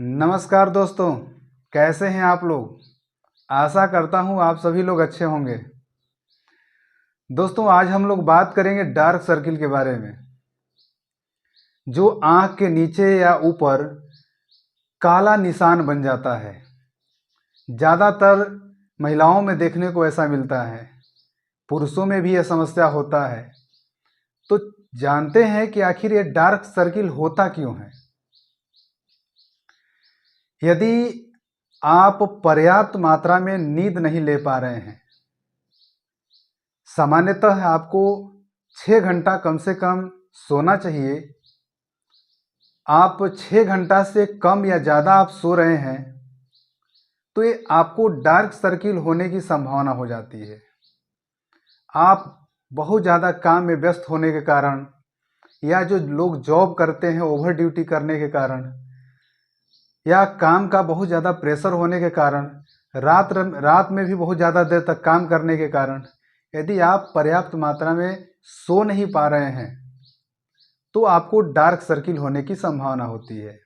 नमस्कार दोस्तों, कैसे हैं आप लोग। आशा करता हूं आप सभी लोग अच्छे होंगे। दोस्तों, आज हम लोग बात करेंगे डार्क सर्किल के बारे में, जो आंख के नीचे या ऊपर काला निशान बन जाता है। ज़्यादातर महिलाओं में देखने को ऐसा मिलता है, पुरुषों में भी यह समस्या होता है। तो जानते हैं कि आखिर ये डार्क सर्किल होता क्यों है। यदि आप पर्याप्त मात्रा में नींद नहीं ले पा रहे हैं, सामान्यतः आपको 6 घंटा कम से कम सोना चाहिए। आप 6 घंटा से कम या ज़्यादा आप सो रहे हैं तो ये आपको डार्क सर्किल होने की संभावना हो जाती है। आप बहुत ज़्यादा काम में व्यस्त होने के कारण, या जो लोग जॉब करते हैं ओवर ड्यूटी करने के कारण, या काम का बहुत ज़्यादा प्रेशर होने के कारण, रात में भी बहुत ज़्यादा देर तक काम करने के कारण, यदि आप पर्याप्त मात्रा में सो नहीं पा रहे हैं तो आपको डार्क सर्किल होने की संभावना होती है।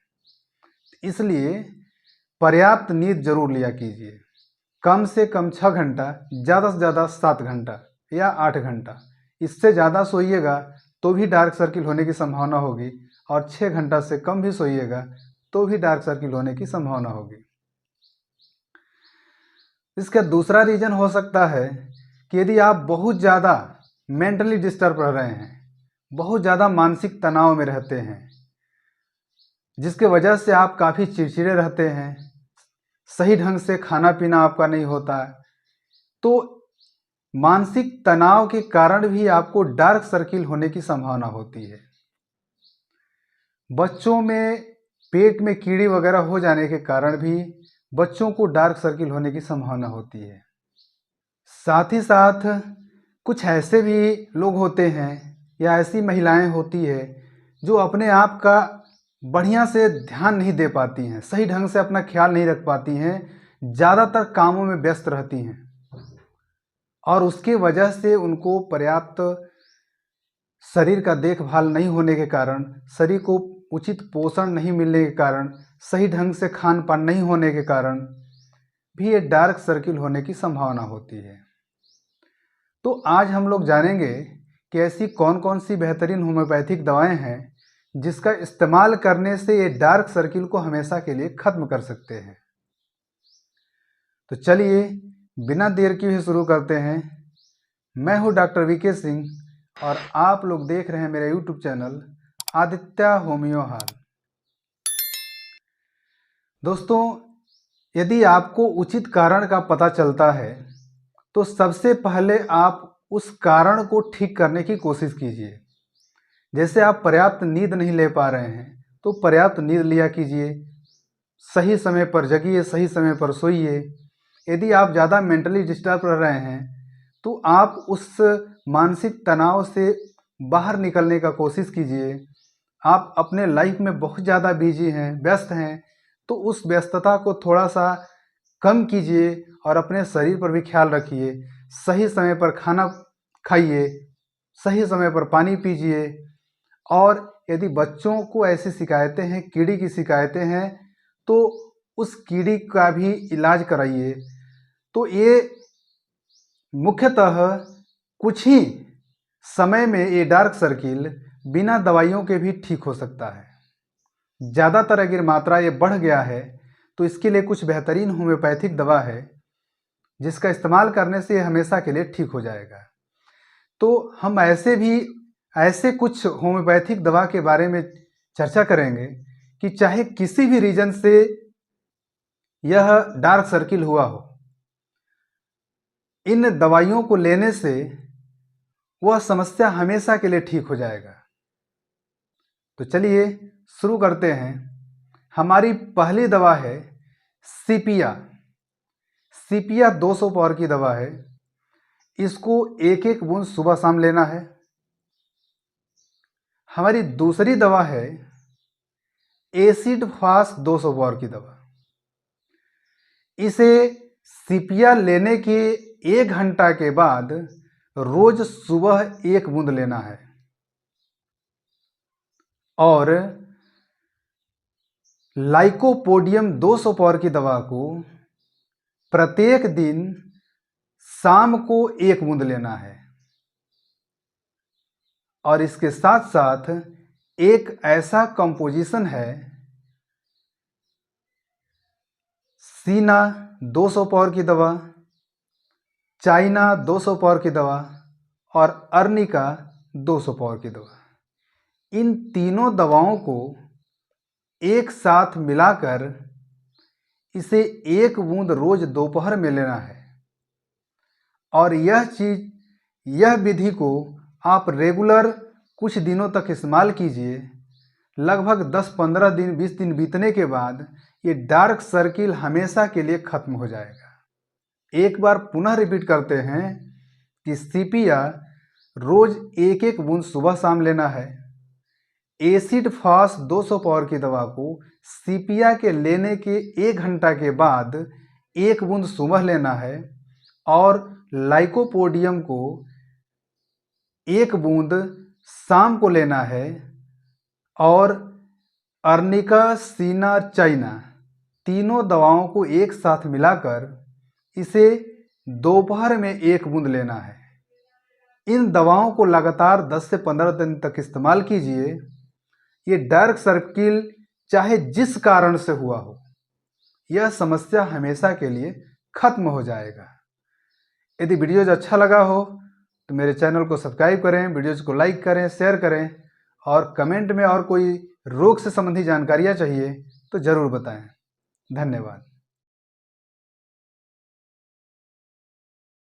इसलिए पर्याप्त नींद जरूर लिया कीजिए। कम से कम 6 घंटा, ज़्यादा से ज़्यादा 7 घंटा या 8 घंटा। इससे ज़्यादा सोइएगा तो भी डार्क सर्किल होने की संभावना होगी, और 6 घंटा से कम भी सोइएगा तो भी डार्क सर्किल होने की संभावना होगी। इसका दूसरा रीज़न हो सकता है कि यदि आप बहुत ज़्यादा मेंटली डिस्टर्ब रह रहे हैं, बहुत ज़्यादा मानसिक तनाव में रहते हैं, जिसके वजह से आप काफ़ी चिड़चिड़े रहते हैं, सही ढंग से खाना पीना आपका नहीं होता है, तो मानसिक तनाव के कारण भी आपको डार्क सर्किल होने की संभावना होती है। बच्चों में पेट में कीड़ी वगैरह हो जाने के कारण भी बच्चों को डार्क सर्किल होने की संभावना होती है। साथ ही साथ कुछ ऐसे भी लोग होते हैं या ऐसी महिलाएं होती है जो अपने आप का बढ़िया से ध्यान नहीं दे पाती हैं, सही ढंग से अपना ख्याल नहीं रख पाती हैं, ज़्यादातर कामों में व्यस्त रहती हैं, और उसके वजह से उनको पर्याप्त शरीर का देखभाल नहीं होने के कारण, शरीर को उचित पोषण नहीं मिलने के कारण, सही ढंग से खान पान नहीं होने के कारण भी ये डार्क सर्किल होने की संभावना होती है। तो आज हम लोग जानेंगे कि ऐसी कौन कौन सी बेहतरीन होम्योपैथिक दवाएं हैं जिसका इस्तेमाल करने से ये डार्क सर्किल को हमेशा के लिए ख़त्म कर सकते हैं। तो चलिए बिना देर किए शुरू करते हैं। मैं हूं डॉक्टर वीके सिंह और आप लोग देख रहे हैं मेरा यूट्यूब चैनल आदित्य होम्यो हाल। दोस्तों, यदि आपको उचित कारण का पता चलता है तो सबसे पहले आप उस कारण को ठीक करने की कोशिश कीजिए। जैसे आप पर्याप्त नींद नहीं ले पा रहे हैं तो पर्याप्त नींद लिया कीजिए, सही समय पर जगिए, सही समय पर सोइए। यदि आप ज़्यादा मेंटली डिस्टर्ब रह रहे हैं तो आप उस मानसिक तनाव से बाहर निकलने का कोशिश कीजिए। आप अपने लाइफ में बहुत ज़्यादा बिजी हैं, व्यस्त हैं, तो उस व्यस्तता को थोड़ा सा कम कीजिए और अपने शरीर पर भी ख्याल रखिए। सही समय पर खाना खाइए, सही समय पर पानी पीजिए। और यदि बच्चों को ऐसी शिकायतें हैं, कीड़ी की शिकायतें हैं, तो उस कीड़ी का भी इलाज कराइए। तो ये मुख्यतः कुछ ही समय में ये डार्क सर्किल बिना दवाइयों के भी ठीक हो सकता है। ज़्यादातर अगर मात्रा ये बढ़ गया है तो इसके लिए कुछ बेहतरीन होम्योपैथिक दवा है जिसका इस्तेमाल करने से हमेशा के लिए ठीक हो जाएगा। तो हम ऐसे कुछ होम्योपैथिक दवा के बारे में चर्चा करेंगे कि चाहे किसी भी रीजन से यह डार्क सर्किल हुआ हो, इन दवाइयों को लेने से वह समस्या हमेशा के लिए ठीक हो जाएगा। तो चलिए शुरू करते हैं। हमारी पहली दवा है सीपिया। सीपिया 200 पावर की दवा है। इसको एक एक बूंद सुबह शाम लेना है। हमारी दूसरी दवा है एसिड फास्ट 200 पावर की दवा। इसे सीपिया लेने के 1 घंटा के बाद रोज सुबह 1 बूंद लेना है। और लाइकोपोडियम 200 पावर की दवा को प्रत्येक दिन शाम को 1 बूंद लेना है। और इसके साथ साथ एक ऐसा कंपोजिशन है सीना 200 पावर की दवा, चाइना 200 पावर की दवा और अर्निका 200 पावर की दवा। इन तीनों दवाओं को एक साथ मिलाकर इसे 1 बूंद रोज दोपहर में लेना है। और यह विधि को आप रेगुलर कुछ दिनों तक इस्तेमाल कीजिए। लगभग 10-15 दिन 20 दिन बीतने के बाद ये डार्क सर्किल हमेशा के लिए खत्म हो जाएगा। एक बार पुनः रिपीट करते हैं कि सीपिया रोज 1-1 बूंद सुबह शाम लेना है। एसिड फास्ट 200 पावर की दवा को सीपिया के लेने के 1 घंटा के बाद 1 बूंद सुबह लेना है और लाइकोपोडियम को 1 बूंद शाम को लेना है। और अर्निका, सीना, चाइना तीनों दवाओं को एक साथ मिलाकर इसे दोपहर में 1 बूंद लेना है। इन दवाओं को लगातार 10 से 15 दिन तक इस्तेमाल कीजिए। ये डार्क सर्किल चाहे जिस कारण से हुआ हो, यह समस्या हमेशा के लिए खत्म हो जाएगा। यदि वीडियोज अच्छा लगा हो तो मेरे चैनल को सब्सक्राइब करें, वीडियोज को लाइक करें, शेयर करें और कमेंट में और कोई रोग से संबंधी जानकारियाँ चाहिए तो ज़रूर बताएं। धन्यवाद।